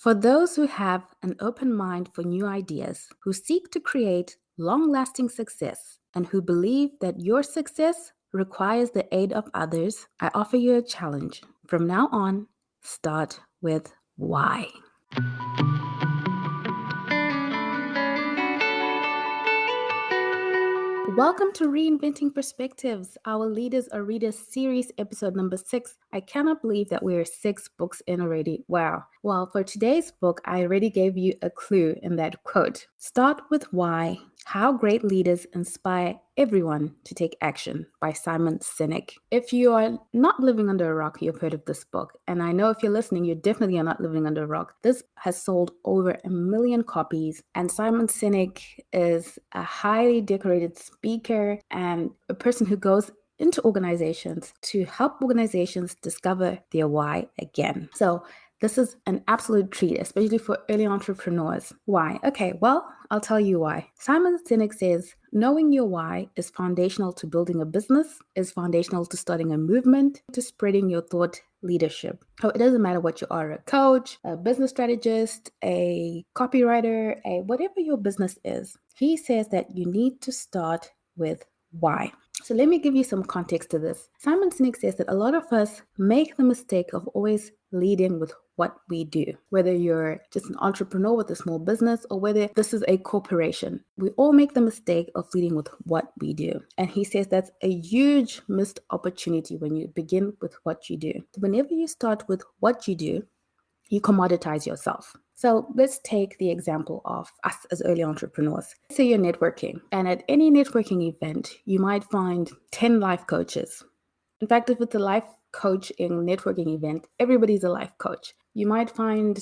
For those who have an open mind for new ideas, who seek to create long lasting success, and who believe that your success requires the aid of others, I offer you a challenge. From now on, start with why. Welcome to Reinventing Perspectives, our Leaders Are Readers series, episode number 6. I cannot believe that we're 6 books in already. Wow. Well, for today's book, I already gave you a clue in that quote. Start with why. How Great Leaders Inspire Everyone to Take Action by Simon Sinek. If you are not living under a rock, you've heard of this book. And I know if you're listening, you definitely are not living under a rock. This has sold over 1 million copies. And Simon Sinek is a highly decorated speaker and a person who goes into organizations to help organizations discover their why again. So this is an absolute treat, especially for early entrepreneurs. Why? Okay, well, I'll tell you why. Simon Sinek says, knowing your why is foundational to building a business, is foundational to starting a movement, to spreading your thought leadership. So it doesn't matter what you are, a coach, a business strategist, a copywriter, a whatever your business is. He says that you need to start with why. So let me give you some context to this. Simon Sinek says that a lot of us make the mistake of always leading with what we do, whether you're just an entrepreneur with a small business or whether this is a corporation. We all make the mistake of leading with what we do. And he says that's a huge missed opportunity when you begin with what you do. Whenever you start with what you do, you commoditize yourself. So let's take the example of us as early entrepreneurs. Say you're networking, and at any networking event, you might find 10 life coaches. In fact, if it's a life coaching networking event, everybody's a life coach. You might find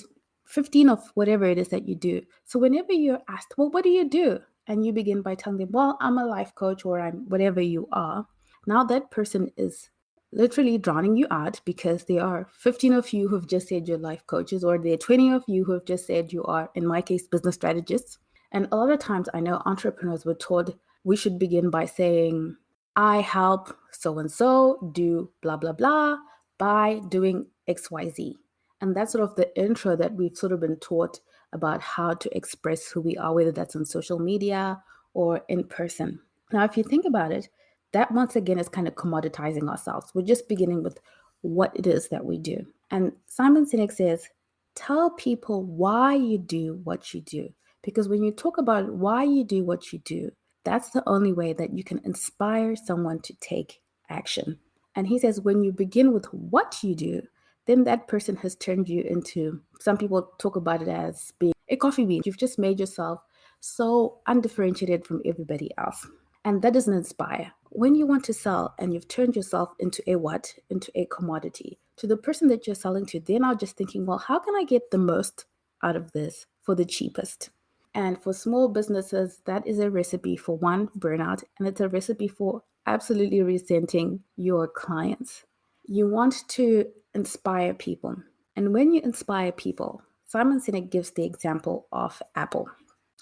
15 of whatever it is that you do. So whenever you're asked, well, what do you do? And you begin by telling them, well, I'm a life coach or I'm whatever you are. Now that person is literally drowning you out because there are 15 of you who've just said you're life coaches, or there are 20 of you who have just said you are, in my case, business strategists. And a lot of times I know entrepreneurs were told we should begin by saying, I help so and so do blah, blah, blah by doing XYZ. And that's sort of the intro that we've sort of been taught about how to express who we are, whether that's on social media or in person. Now, if you think about it, that once again is kind of commoditizing ourselves. We're just beginning with what it is that we do. And Simon Sinek says, tell people why you do what you do. Because when you talk about why you do what you do, that's the only way that you can inspire someone to take action. And he says, when you begin with what you do, then that person has turned you into, some people talk about it as being a coffee bean. You've just made yourself so undifferentiated from everybody else. And that doesn't inspire. When you want to sell and you've turned yourself into a what? Into a commodity. To the person that you're selling to, they're now just thinking, well, how can I get the most out of this for the cheapest? And for small businesses, that is a recipe for one, burnout, and it's a recipe for absolutely resenting your clients. You want to inspire people. And when you inspire people, Simon Sinek gives the example of Apple.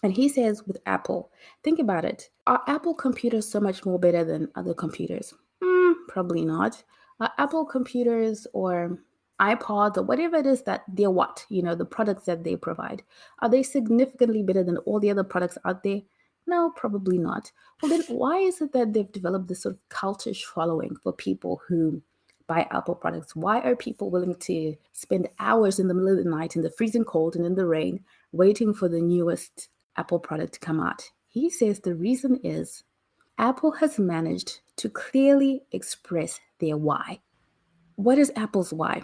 And he says with Apple, think about it. Are Apple computers so much more better than other computers? Probably not. Are Apple computers or iPods or whatever it is that they're the products that they provide, are they significantly better than all the other products out there? No, probably not. Well, then why is it that they've developed this sort of cultish following for people who buy Apple products? Why are people willing to spend hours in the middle of the night in the freezing cold and in the rain waiting for the newest Apple product to come out? He says the reason is Apple has managed to clearly express their why. What is Apple's why?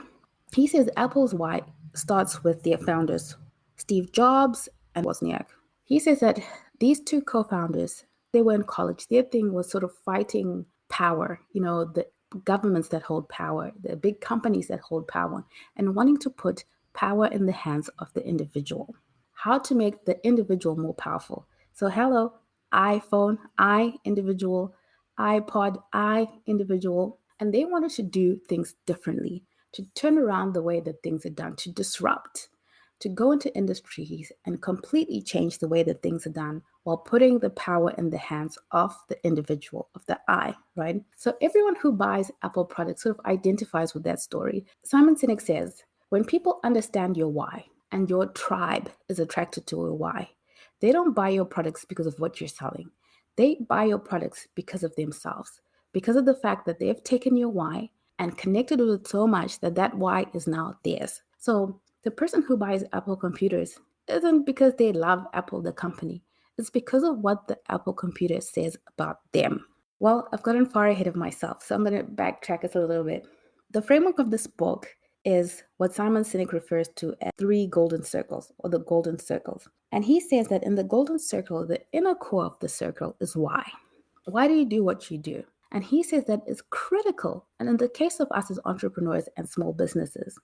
He says Apple's why starts with their founders, Steve Jobs and Wozniak. He says that these two co-founders, they were in college. Their thing was sort of fighting power, the governments that hold power, the big companies that hold power, and wanting to put power in the hands of the individual. How to make the individual more powerful. So hello, iPhone, I individual, iPod, I individual. And they wanted to do things differently, to turn around the way that things are done, to disrupt, to go into industries and completely change the way that things are done while putting the power in the hands of the individual, of the I, right? So everyone who buys Apple products sort of identifies with that story. Simon Sinek says, when people understand your why, and your tribe is attracted to your why. They don't buy your products because of what you're selling. They buy your products because of themselves, because of the fact that they've taken your why and connected with it so much that that why is now theirs. So the person who buys Apple computers isn't because they love Apple, the company. It's because of what the Apple computer says about them. Well, I've gotten far ahead of myself, so I'm going to backtrack us a little bit. The framework of this book is what Simon Sinek refers to as three golden circles, or the golden circles. And he says that in the golden circle, the inner core of the circle is why. Why do you do what you do? And he says that it's critical. And in the case of us as entrepreneurs and small businesses,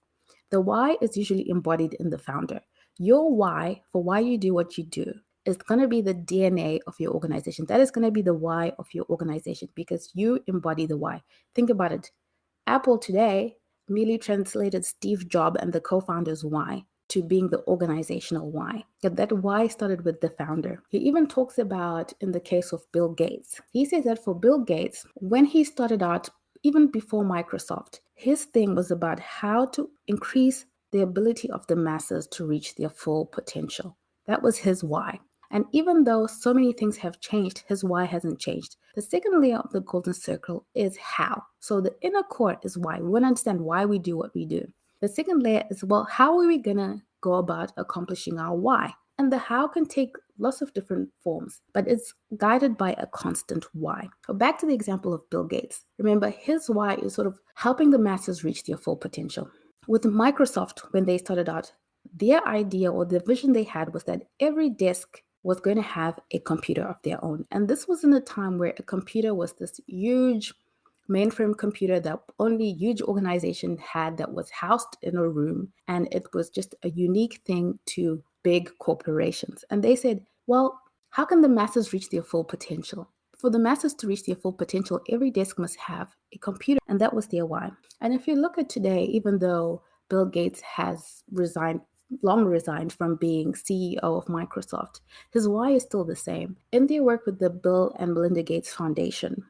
the why is usually embodied in the founder. Your why for why you do what you do is going to be the DNA of your organization. That is going to be the why of your organization because you embody the why. Think about it. Apple today merely translated Steve Jobs and the co-founder's why to being the organizational why. Yet that why started with the founder. He even talks about in the case of Bill Gates. He says that for Bill Gates, when he started out, even before Microsoft, his thing was about how to increase the ability of the masses to reach their full potential. That was his why. And even though so many things have changed, his why hasn't changed. The second layer of the golden circle is how. So the inner core is why. We want to understand why we do what we do. The second layer is, well, how are we going to go about accomplishing our why? And the how can take lots of different forms, but it's guided by a constant why. So back to the example of Bill Gates. Remember, his why is sort of helping the masses reach their full potential. With Microsoft, when they started out, their idea or the vision they had was that every desk was going to have a computer of their own. And this was in a time where a computer was this huge mainframe computer that only huge organization had, that was housed in a room, and it was just a unique thing to big corporations. And they said, well, how can the masses reach their full potential? For the masses to reach their full potential, every desk must have a computer, and that was their why. And if you look at today, even though Bill Gates has long resigned from being CEO of Microsoft, his why is still the same. In their work with the Bill and Melinda Gates Foundation,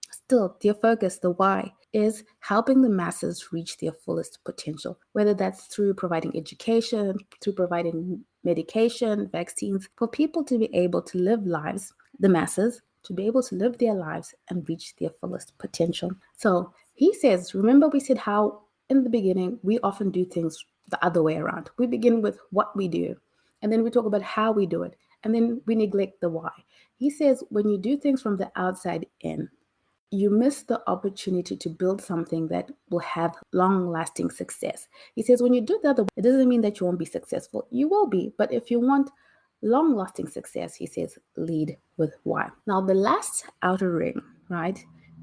still, their focus, the why, is helping the masses reach their fullest potential, whether that's through providing education, through providing medication, vaccines, for people to be able to live lives, the masses, to be able to live their lives and reach their fullest potential. So he says, remember we said how in the beginning, we often do things the other way around. We begin with what we do, and then we talk about how we do it, and then we neglect the why. He says, when you do things from the outside in, you miss the opportunity to build something that will have long-lasting success. He says, when you do that, it doesn't mean that you won't be successful. You will be, but if you want long-lasting success, he says, lead with why. Now, the last outer ring, right,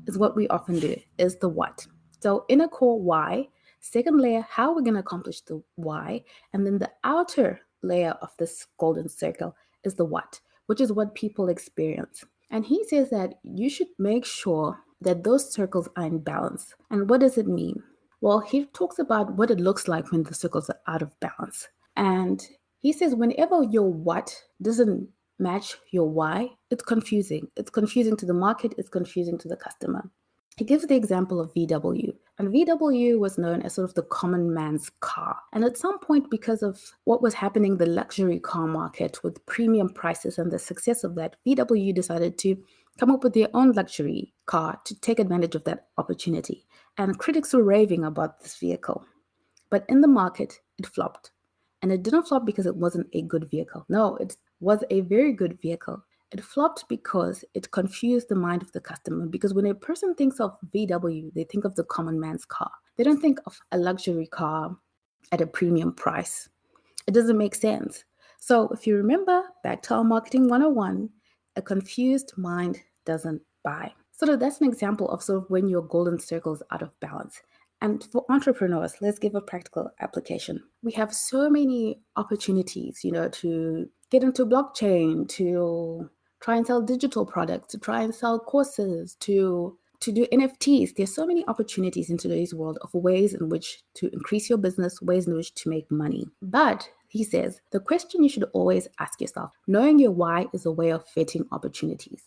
is what we often do, is the what. So inner core why, second layer, how we're going to accomplish the why, and then the outer layer of this golden circle is the what, which is what people experience. And he says that you should make sure that those circles are in balance. And what does it mean? Well, he talks about what it looks like when the circles are out of balance. And he says whenever your what doesn't match your why, it's confusing. It's confusing to the market, it's confusing to the customer. He gives the example of VW. And VW was known as sort of the common man's car. And at some point, because of what was happening in the luxury car market with premium prices and the success of that, VW decided to come up with their own luxury car to take advantage of that opportunity. And critics were raving about this vehicle. But in the market, it flopped. And it didn't flop because it wasn't a good vehicle. No, it was a very good vehicle. It flopped because it confused the mind of the customer. Because when a person thinks of VW, they think of the common man's car. They don't think of a luxury car at a premium price. It doesn't make sense. So if you remember back to our marketing 101, a confused mind doesn't buy. So that's an example of sort of when your golden circle is out of balance. And for entrepreneurs, let's give a practical application. We have so many opportunities, to get into blockchain, to try and sell digital products, to try and sell courses, to do NFTs. There's so many opportunities in today's world of ways in which to increase your business, ways in which to make money. But he says, the question you should always ask yourself, knowing your why is a way of vetting opportunities.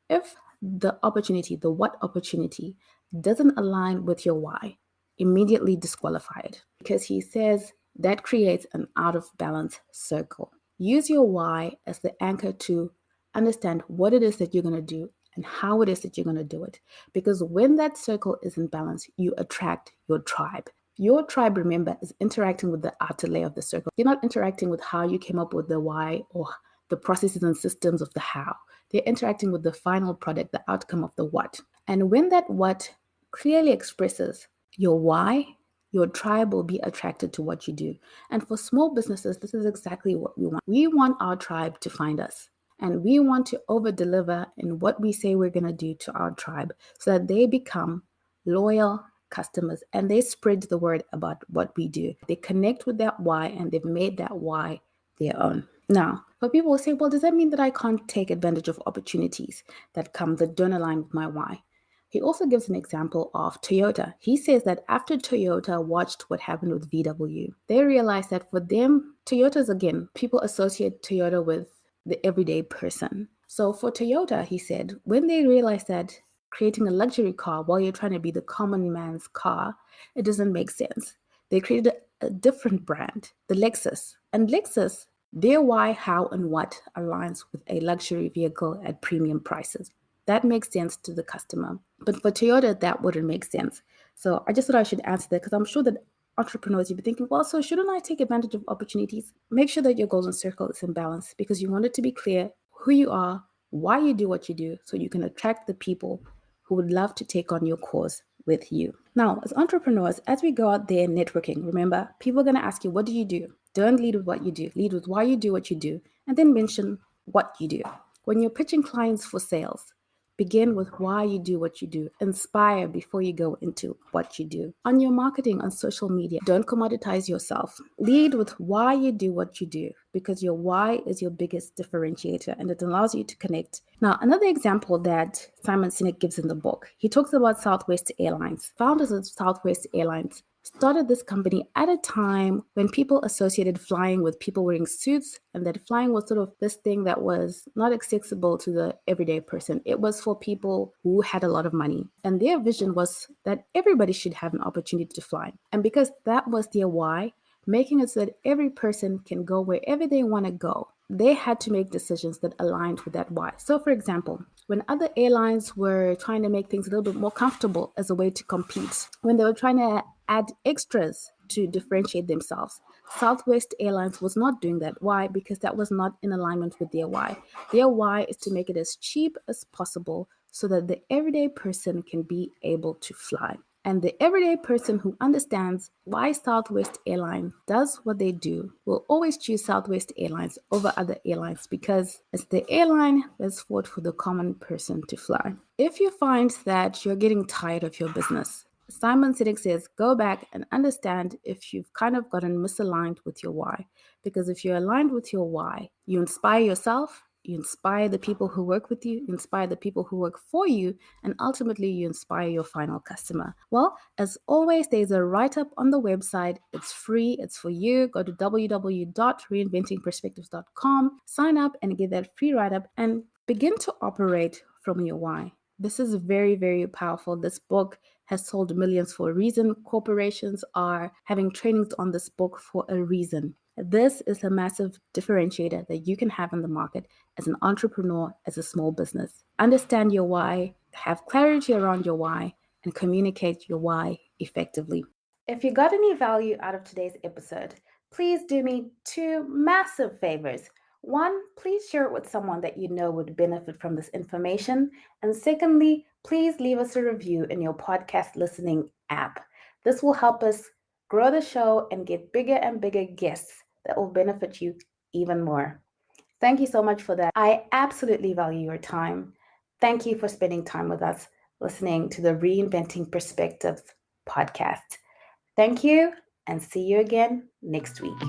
If the opportunity, the what opportunity, doesn't align with your why, immediately disqualify it. Because he says That creates an out of balance circle. Use your why as the anchor to understand what it is that you're going to do and how it is that you're going to do it. Because when that circle is in balance, you attract your tribe. Your tribe, remember, is interacting with the outer layer of the circle. You're not interacting with how you came up with the why or the processes and systems of the how. They're interacting with the final product, the outcome of the what. And when that what clearly expresses your why, your tribe will be attracted to what you do. And for small businesses, this is exactly what we want. We want our tribe to find us. And we want to over deliver in what we say we're going to do to our tribe so that they become loyal customers and they spread the word about what we do. They connect with that why and they've made that why their own. Now, but people will say, well, does that mean that I can't take advantage of opportunities that come that don't align with my why? He also gives an example of Toyota. He says that after Toyota watched what happened with VW, they realized that for them, Toyotas, again, people associate Toyota with the everyday person. So for Toyota, he said, when they realized that creating a luxury car while you're trying to be the common man's car, it doesn't make sense. They created a different brand, the Lexus. And Lexus, their why, how, and what aligns with a luxury vehicle at premium prices. That makes sense to the customer. But for Toyota, that wouldn't make sense. So I just thought I should answer that because I'm sure that entrepreneurs, you'll be thinking, well, so shouldn't I take advantage of opportunities? Make sure that your golden circle is in balance because you want it to be clear who you are, why you do what you do, so you can attract the people who would love to take on your cause with you. Now, as entrepreneurs, as we go out there networking, remember, people are going to ask you, what do you do? Don't lead with what you do. Lead with why you do what you do, and then mention what you do. When you're pitching clients for sales, begin with why you do what you do. Inspire before you go into what you do. On your marketing on social media, don't commoditize yourself. Lead with why you do what you do because your why is your biggest differentiator and it allows you to connect. Now, another example that Simon Sinek gives in the book, he talks about Southwest Airlines. Founders of Southwest Airlines started this company at a time when people associated flying with people wearing suits and that flying was sort of this thing that was not accessible to the everyday person. It was for people who had a lot of money. And their vision was that everybody should have an opportunity to fly. And because that was their why, making it so that every person can go wherever they want to go, they had to make decisions that aligned with that why. So, for example, when other airlines were trying to make things a little bit more comfortable as a way to compete, when they were trying to add extras to differentiate themselves, Southwest Airlines was not doing that. Why? Because that was not in alignment with their why. Their why is to make it as cheap as possible so that the everyday person can be able to fly. And the everyday person who understands why Southwest Airlines does what they do will always choose Southwest Airlines over other airlines because it's the airline that's fought for the common person to fly. If you find that you're getting tired of your business, Simon Sinek says, go back and understand if you've kind of gotten misaligned with your why. Because if you're aligned with your why, you inspire yourself, you inspire the people who work with you, you inspire the people who work for you, and ultimately you inspire your final customer. Well, as always, there's a write-up on the website. It's free, it's for you. Go to www.reinventingperspectives.com, sign up and get that free write-up and begin to operate from your why. This is very, very powerful. This book has sold millions for a reason. Corporations are having trainings on this book for a reason. This is a massive differentiator that you can have in the market as an entrepreneur, as a small business. Understand your why, have clarity around your why, and communicate your why effectively. If you got any value out of today's episode, please do me two massive favors. One, please share it with someone that you know would benefit from this information. And secondly, please leave us a review in your podcast listening app. This will help us grow the show and get bigger and bigger guests that will benefit you even more. Thank you so much for that. I absolutely value your time. Thank you for spending time with us listening to the Reinventing Perspectives podcast. Thank you and see you again next week.